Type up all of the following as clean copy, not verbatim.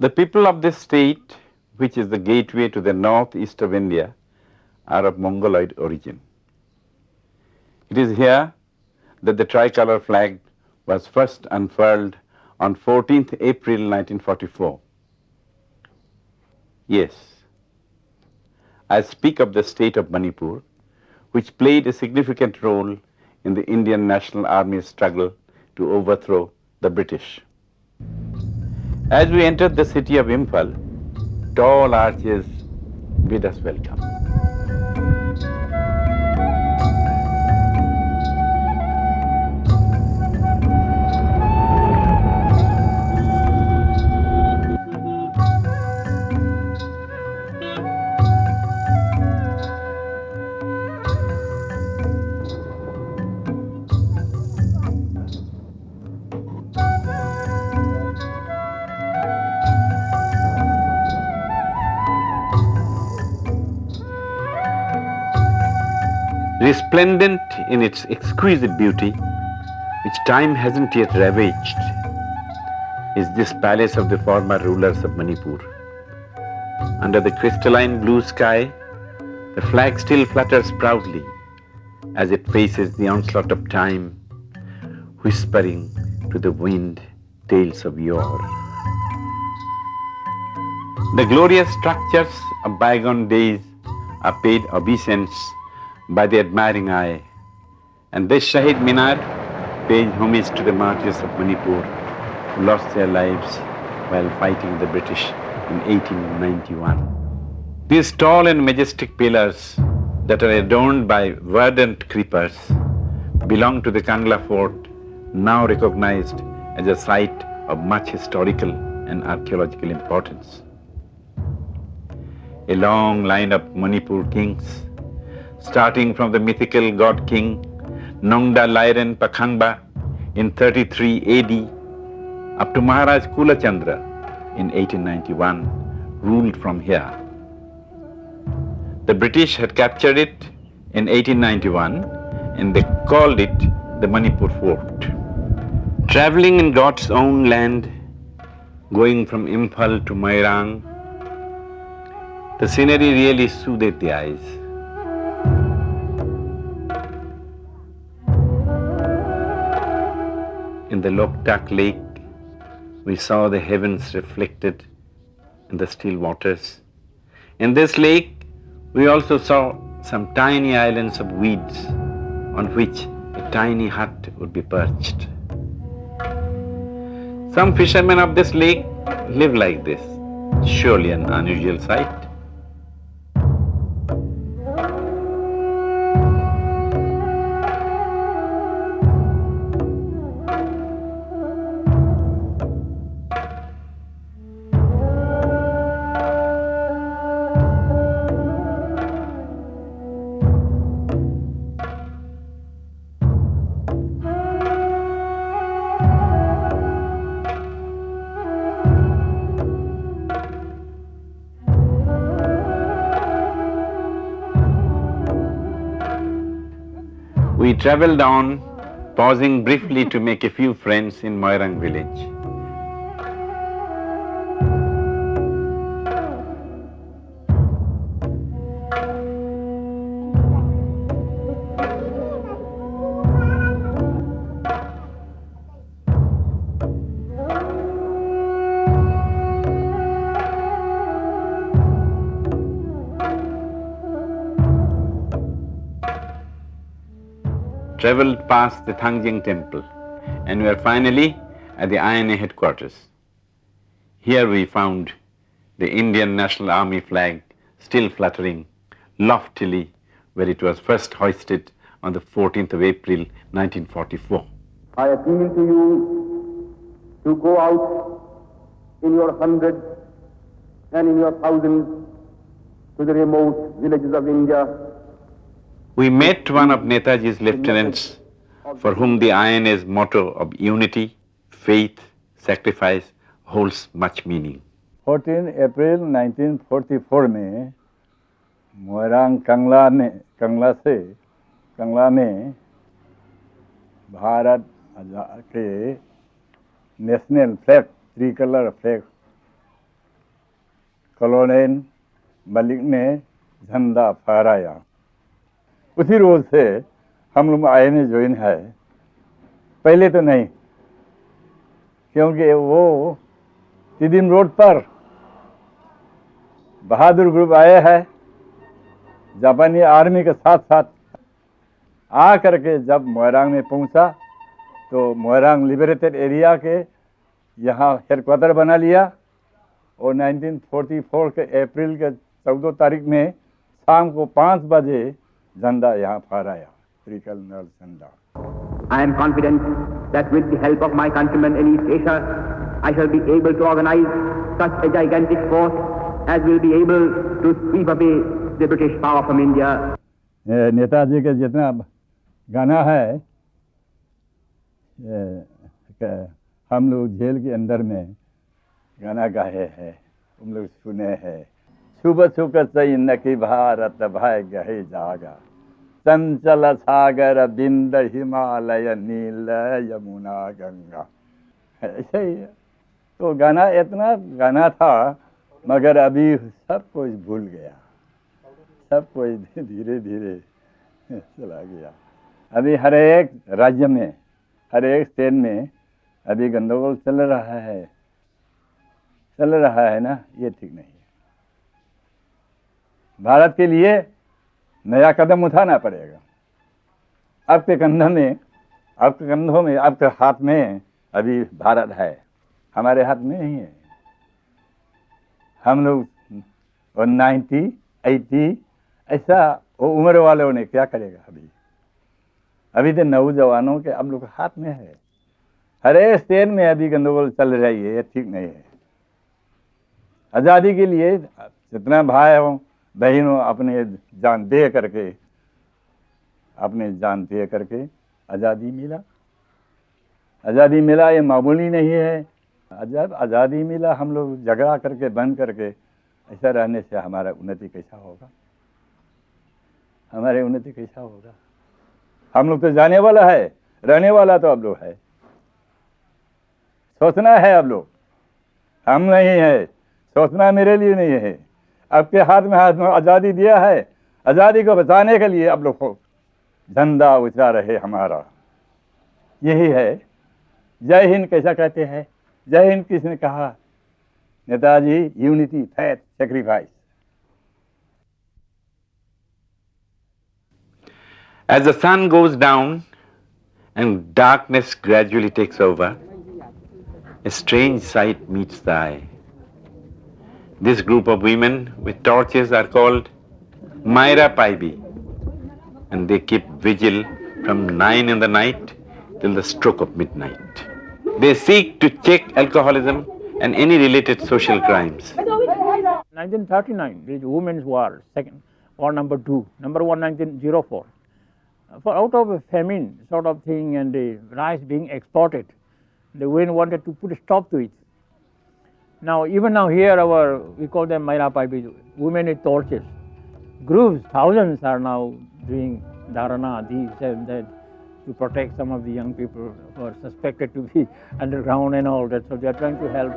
The people of this state, which is the gateway to the northeast of India, are of Mongoloid origin. It is here that the tricolour flag was first unfurled on 14th April 1944. Yes, I speak of the state of Manipur, which played a significant role in the Indian National Army's struggle to overthrow the British. As we entered the city of Imphal, tall arches bid us welcome. Resplendent in its exquisite beauty, which time hasn't yet ravaged, is this palace of the former rulers of Manipur. Under the crystalline blue sky, the flag still flutters proudly as it faces the onslaught of time, whispering to the wind tales of yore. The glorious structures of bygone days are paid obeisance by the admiring eye, and this Shahid Minar pays homage to the martyrs of Manipur who lost their lives while fighting the British in 1891. These tall and majestic pillars that are adorned by verdant creepers belong to the Kangla fort, now recognized as a site of much historical and archaeological importance. A long line of Manipur kings, starting from the mythical god king Nongda Lairen Pakhangba in 33 AD up to Maharaj Kulachandra in 1891, ruled from here. The British had captured it in 1891 and they called it the Manipur Fort. Traveling in God's own land, going from Imphal to Moirang, the scenery really soothed the eyes. In the Loktak lake, we saw the heavens reflected in the still waters. In this lake, we also saw some tiny islands of weeds on which a tiny hut would be perched. Some fishermen of this lake live like this, surely an unusual sight. We travelled on, pausing briefly to make a few friends in Moirang village. Travelled past the Thangjing temple, and we were finally at the INA headquarters. Here we found the Indian National Army flag still fluttering loftily where it was first hoisted on the 14th of April 1944. I appeal to you to go out in your hundreds and in your thousands to the remote villages of India. We met one of Netaji's lieutenants for whom the INA's motto of unity, faith, sacrifice holds much meaning. 14 अप्रैल 1944 में मोइरांग कंगला में भारत के national flag 3 colour flag colonel Malik ने झंडा फहराया। उसी रोज से हम लोग आए में ज्वाइन है। पहले तो नहीं, क्योंकि वो तिदिम रोड पर बहादुर ग्रुप आए हैं जापानी आर्मी के साथ साथ। आ करके जब मोइरांग में पहुंचा तो मोइरांग लिबरेटेड एरिया के यहाँ हेडक्वार्टर बना लिया और 1944 के अप्रैल के 14 तारीख में शाम को 5 बजे झंडा यहाँ फहराया, त्रिकलर झंडा। I am confident that with the help of my countrymen in East Asia, I shall be able to organize such a gigantic force as will be able to sweep away the British power from India. Netaji का जितना गाना है हम लोग jail के अंदर में गाना गाए हैं, हम लोग सुने हैं। शुभ सुख सैन्य की भारत भाई गहे जागा, चंचल सागर बिंद हिमालय नील यमुना गंगा। ऐसे ही तो गाना इतना गाना था, मगर अभी सब कुछ भूल गया, सब कुछ धीरे धीरे चला गया। अभी हर एक राज्य में, हर एक स्टेट में अभी गंदरगोल चल रहा है ना, ये ठीक नहीं है। भारत के लिए नया कदम उठाना पड़ेगा। आपके कंधों में, आपके हाथ में अभी भारत है, हमारे हाथ में नहीं है। हम लोग 90, 80 ऐसा वो उम्र वालों ने क्या करेगा? अभी तो नौजवानों के अब लोग हाथ में है। हर एक स्टेट में अभी गंदरगोल चल रही है, ये ठीक नहीं है। आज़ादी के लिए जितना भाई हो बहनों अपने जान दे करके आज़ादी मिला, ये मामूली नहीं है। जब आज़ादी मिला हम लोग झगड़ा करके बंद करके ऐसा रहने से हमारा उन्नति कैसा होगा? हमारी उन्नति कैसा होगा? हम लोग तो जाने वाला है, रहने वाला तो अब लोग है। सोचना है अब लोग, हम नहीं है। सोचना मेरे लिए नहीं है। आपके हाथ में आज़ादी दिया है, आज़ादी को बचाने के लिए अब लोग को झंडा ऊंचा रहे हमारा, यही है। जय हिंद कैसा कहते हैं? जय हिंद किसने कहा? Netaji, unity, faith, sacrifice. As the sun goes down and darkness gradually takes over, a strange sight meets the eye. This group of women with torches are called Myra Paibi, and they keep vigil from 9 in the night till the stroke of midnight. They seek to check alcoholism and any related social crimes. 1939, there is Women's War, second, war number 2, number 1, 1904. For out of a famine sort of thing and the rice being exported, the women wanted to put a stop to it. Now, even now here we call them Myra Paibi, women with torches. Groups, thousands are now doing dharana, this and that, to protect some of the young people who are suspected to be underground and all that. So they are trying to help.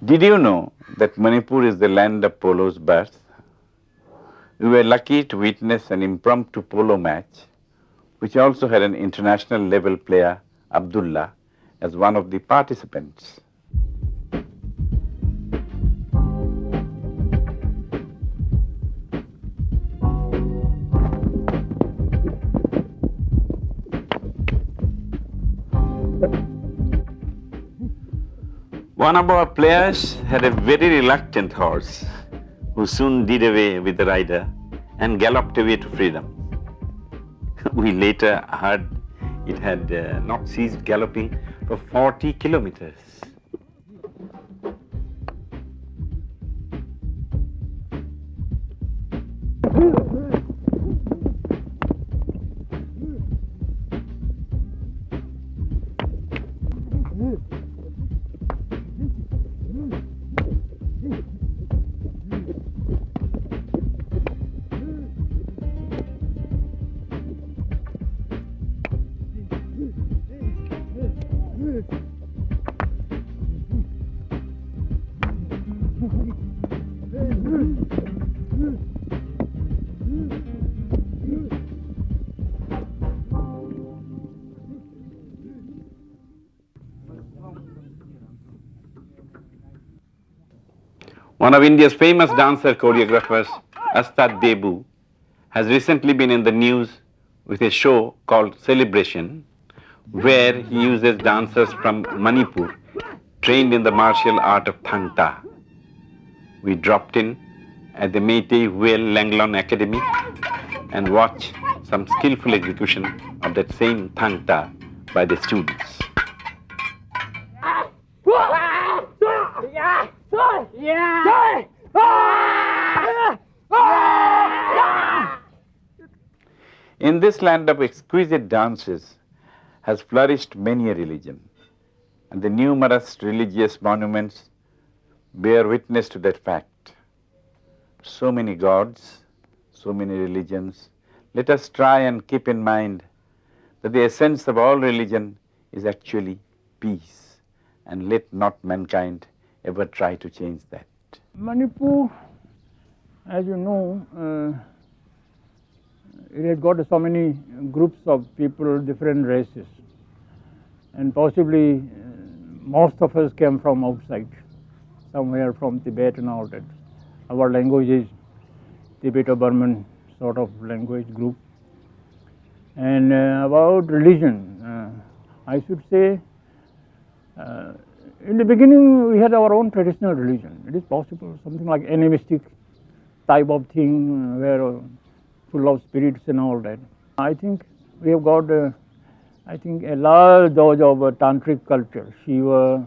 Did you know that Manipur is the land of polo's birth? We were lucky to witness an impromptu polo match, which also had an international level player, Abdullah, as one of the participants. One of our players had a very reluctant horse, who soon did away with the rider and galloped away to freedom. We later heard It had not ceased galloping for 40 kilometers. One of India's famous dancer choreographers, Astad Debu, has recently been in the news with a show called Celebration, where he uses dancers from Manipur trained in the martial art of Thang Ta. We dropped in at the Meitei Huel Langlon Academy and watched some skillful execution of that same Thang Ta by the students. In this land of exquisite dances has flourished many a religion, and the numerous religious monuments bear witness to that fact. So many gods, so many religions. Let us try and keep in mind that the essence of all religion is actually peace, and let not mankind ever try to change that. Manipur, as you know, it has got so many groups of people, different races, and possibly most of us came from outside, somewhere from Tibet and all that. Our language is Tibeto-Burman sort of language group. And about religion, I should say, in the beginning we had our own traditional religion. It is possible, something like animistic type of thing, where full of spirits and all that. I think we have got, a large dose of tantric culture, Shiva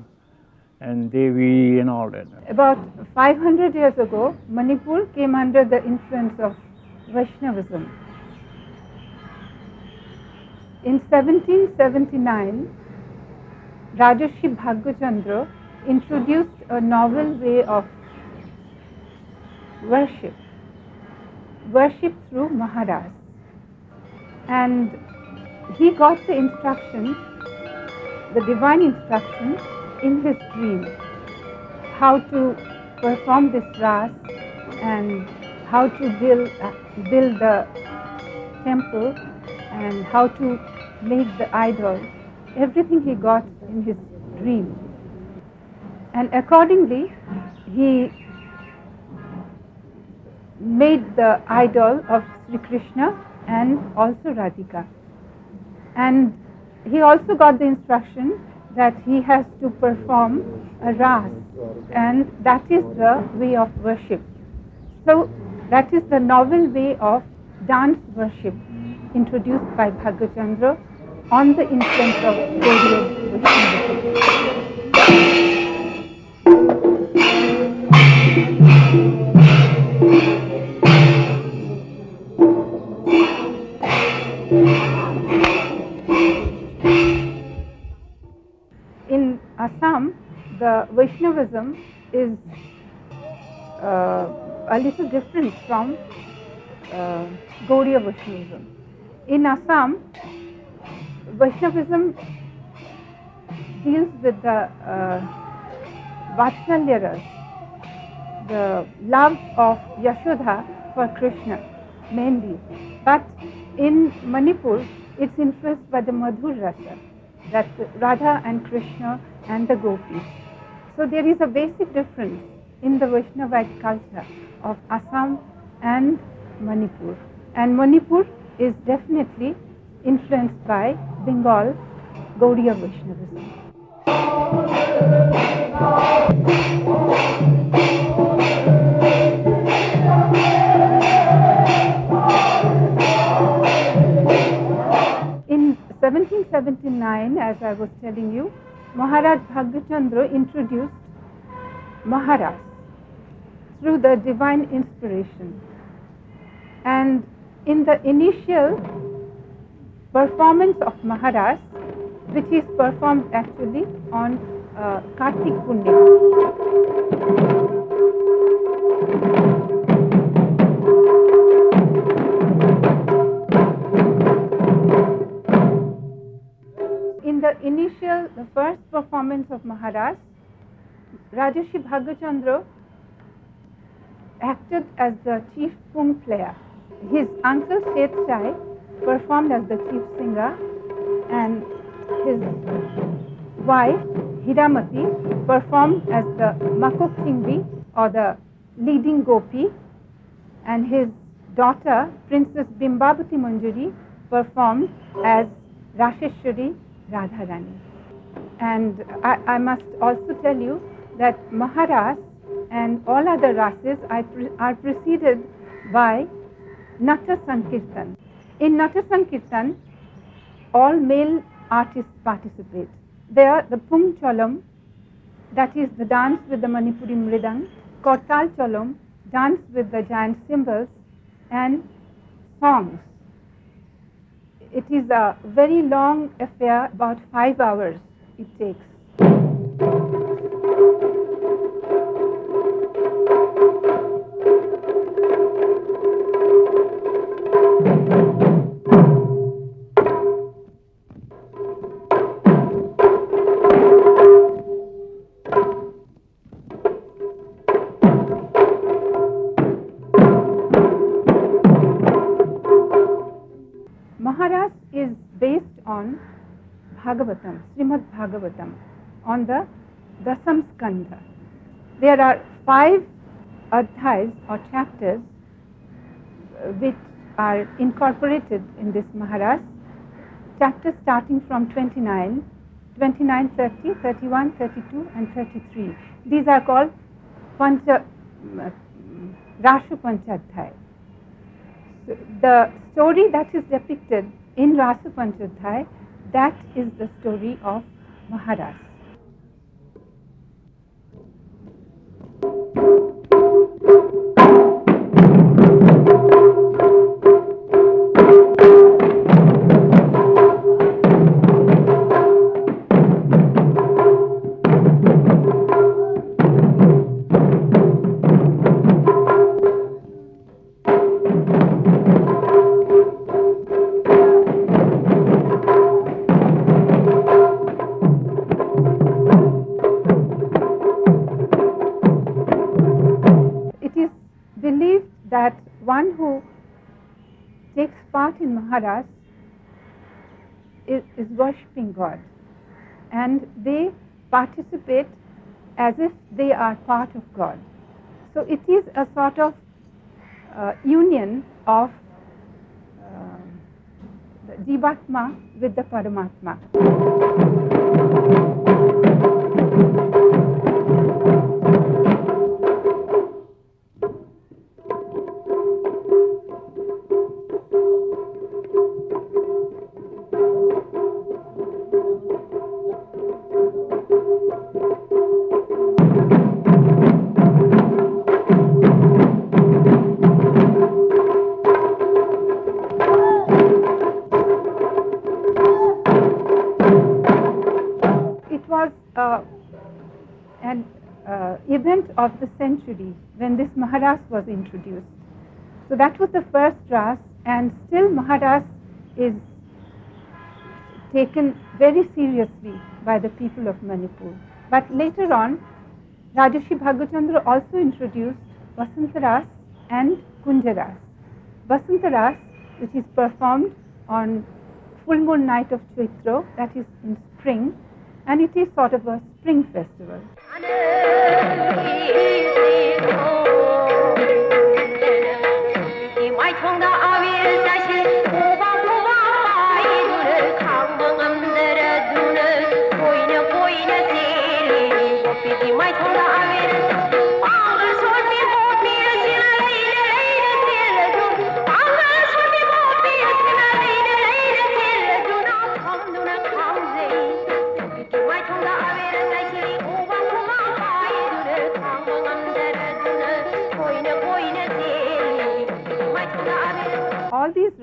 and Devi and all that. About 500 years ago, Manipur came under the influence of Vaishnavism. In 1779, Rajarshi Bhagyachandra introduced a novel way of worship through Maharaj. And he got the instructions, the divine instructions, in his dream, how to perform this ras and how to build the temple and how to make the idol. Everything he got in his dream. And accordingly, he made the idol of Sri Krishna and also Radhika. And he also got the instruction that he has to perform a ras, and that is the way of worship. So that is the novel way of dance worship introduced by Bhagyachandra on the influence of Gaudiya Vaishnavism. In Assam, the Vaishnavism is a little different from Gaudiya Vaishnavism. In Assam, Vaishnavism deals with the Vatsalya ras, the love of Yashoda for Krishna mainly. But in Manipur, it's influenced by the Madhur rasa, that Radha and Krishna and the gopis. So there is a basic difference in the Vaishnavite culture of Assam and Manipur. And Manipur is definitely influenced by Bengal Gaudiya Vaishnavism. In 1779, as I was telling you, Maharaj Bhagyachandra introduced Maharas through the divine inspiration. And in the initial performance of Maharas, which is performed actually on Kartik Punnima. In the first performance of Maharas, Rajarshi Bhagyachandra acted as the chief pung player. His uncle Seth Shai performed as the chief singer, and his wife Hiramati performed as the Makok Chingbi, or the leading gopi, and his daughter Princess Bimbabati Manjari performed as Rasheshwari Radharani. And I must also tell you that Maharas and all other rases are preceded by Nata Sankirtan. In Nata Sankirtan, all male artists participate. There, the Pung Cholam, that is the dance with the Manipuri Mridang, Kortal Cholam, dance with the giant cymbals, and songs. It is a very long affair, about 5 hours it takes. Maharas is based on Bhagavatam, Srimad Bhagavatam, on the Dasam Skandha. There are 5 adhyas or chapters which are incorporated in this Maharas. Chapters starting from 29, 30, 31, 32 and 33. These are called Rashu Panchadhyaya. So the story that is depicted in Rasu Panchadhyaya, that is the story of Maharas. That one who takes part in Maharas is worshipping God, and they participate as if they are part of God. So it is a sort of union of the Jivatma with the Paramatma. An event of the century when this Maharas was introduced. So that was the first ras, and still Maharas is taken very seriously by the people of Manipur. But later on, Rajarshi Bhagyachandra also introduced Vasantaras and Kunjaras. Vasantaras, which is performed on full moon night of Chaitra, that is in spring, and it is sort of a spring festival.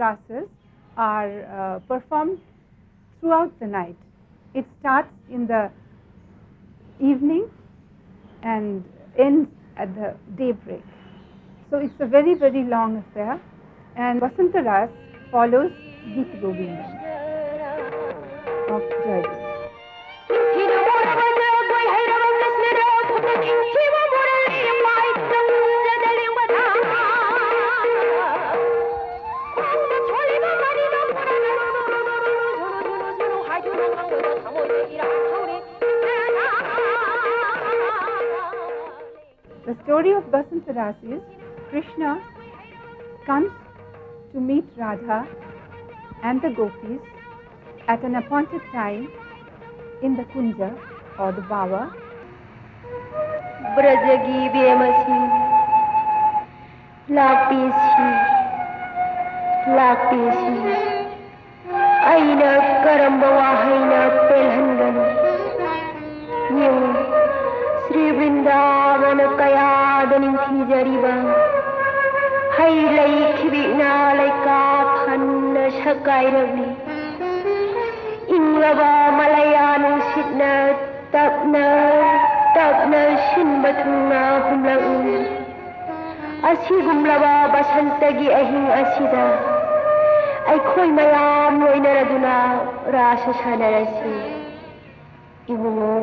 rasas are performed throughout the night. It starts in the evening and ends at the daybreak. So it's a very, very long affair, and Vasanta Ras follows Geet Govindam of Jaydev. The story of Basanta Ras is Krishna comes to meet Radha and the gopis at an appointed time in the Kunja or the Bawa. Brajagi Bemasi Lakpisi Aina Karambawa Haina Pelhangan Yung Sri Vrindavana Kaya Daninthi Jariba Hai Lai Kibigna Laika Thanna Shakai Ravi Inglava Malayanu Sitna Tapna Shinbatuna Humlaun Asigumlaba Basantagi Ahing Asida Aikhoy Mayam Loinaraduna Rasa Sanarasi Ibungo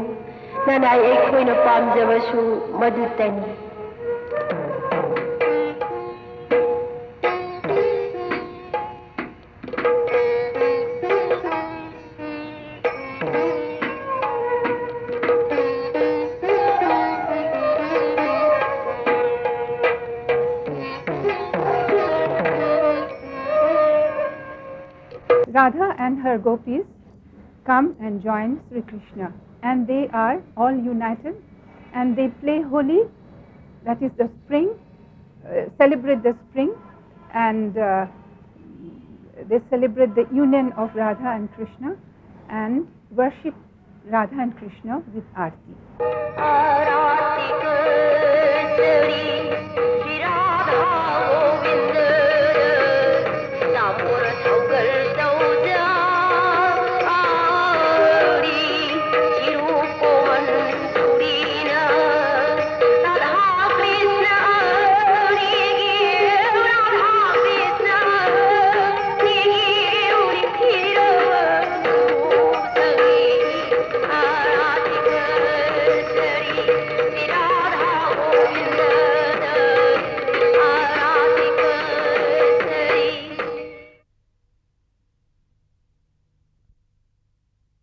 Nanay Aikhoy na Pamjabasu Madutani Radha and her gopis come and join Sri Krishna, and they are all united and they play Holi, that is the spring, celebrate the spring, and they celebrate the union of Radha and Krishna and worship Radha and Krishna with Aarti.